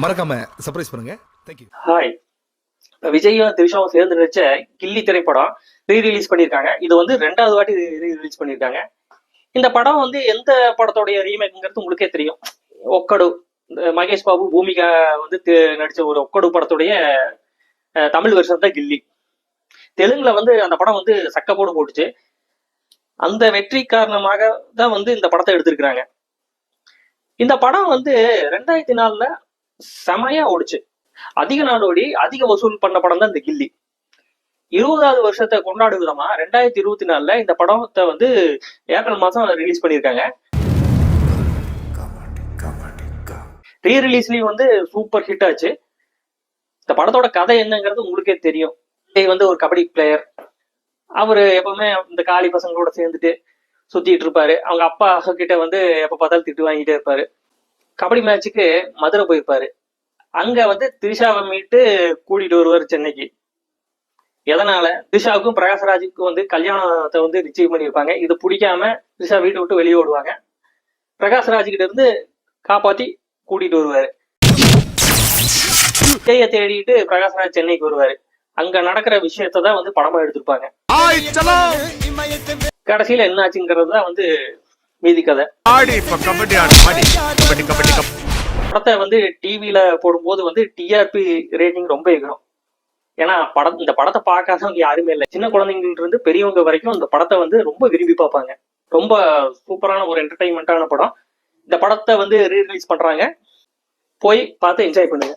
மறக்காம சர்ப்ரைஸ் பண்ணுங்க. Thank you. Hi. விஜயும் திரிஷாவும் சேர்ந்து நடிச்ச கில்லி திரைப்படம் ரீ ரிலீஸ் பண்ணியிருக்காங்க. இது வந்து 2வது வாட்டி ரீ ரிலீஸ் பண்ணியிருக்காங்க. இந்த படம் வந்து எந்த படத்தோடைய ரீமேக்ங்கிறது உங்களுக்கே தெரியும். ஒக்கடு, மகேஷ் பாபு பூமிகா வந்து நடிச்ச ஒரு ஒக்கடு படத்துடைய தமிழ் வெர்ஷன் தான் கில்லி. தெலுங்குல வந்து அந்த படம் வந்து சக்கப்போடு போட்டுச்சு. அந்த வெற்றி காரணமாக தான் வந்து இந்த படத்தை எடுத்திருக்கிறாங்க. இந்த படம் வந்து 2004ல செமையா ஓடிச்சு. அதிக நாள் ஓடி அதிக வசூல் பண்ண படம் தான் இந்த கில்லி. 20வது வருஷத்தை கொண்டாடும் விதமா 2024ல இந்த படத்தை வந்து ஏப்ரல் மாசம் ரிலீஸ் பண்ணியிருக்காங்க. ரீ ரிலீஸ்லயும் வந்து சூப்பர் ஹிட் ஆச்சு. இந்த படத்தோட கதை என்னங்கிறது உங்களுக்கே தெரியும். விஜய் வந்து ஒரு கபடி பிளேயர். அவரு எப்பவுமே இந்த காளி பசங்களோட சேர்ந்துட்டு சுத்திட்டு இருப்பாரு. அவங்க அப்பா கிட்ட வந்து எப்ப பார்த்தாலும் திட்டு வாங்கிட்டே இருப்பாரு. கபடி மேட்சுக்கு மதுரை போயிருப்பாரு. அங்க வந்து திரிஷாவை மீட்டு கூட்டிட்டு வருவார் சென்னைக்கு. எதனால திரிஷாவுக்கும் பிரகாஷ்ராஜுக்கும் வந்து கல்யாணத்தை வந்து நிச்சயம் பண்ணியிருப்பாங்க. இது பிடிக்காம திரிஷா வீட்டை விட்டு வெளியே ஓடுவாங்க. பிரகாஷ்ராஜ் கிட்ட இருந்து காப்பாத்தி கூட்டிட்டு வருவாரு. விஜய தேடிட்டு பிரகாஷ்ராஜ் சென்னைக்கு வருவாரு. அங்க நடக்கிற விஷயத்தை தான் வந்து படமா எடுத்திருப்பாங்க. கடைசியில என்ன ஆச்சுங்கிறது தான் வந்து மீதி கதை. படத்தை வந்து டிவியில போடும்போது வந்து டிஆர்பி ரேட்டிங் ரொம்ப எகிறோம். ஏன்னா இந்த படத்தை பார்க்காதவங்க யாருமே இல்லை. சின்ன குழந்தைங்கள்ட்ட இருந்து பெரியவங்க வரைக்கும் இந்த படத்தை வந்து ரொம்ப விரும்பி பார்ப்பாங்க. ரொம்ப சூப்பரான ஒரு என்டர்டைன்மெண்டான படம். இந்த படத்தை வந்து ரீ ரிலீஸ் பண்றாங்க. போய் பார்த்து என்ஜாய் பண்ணுங்க.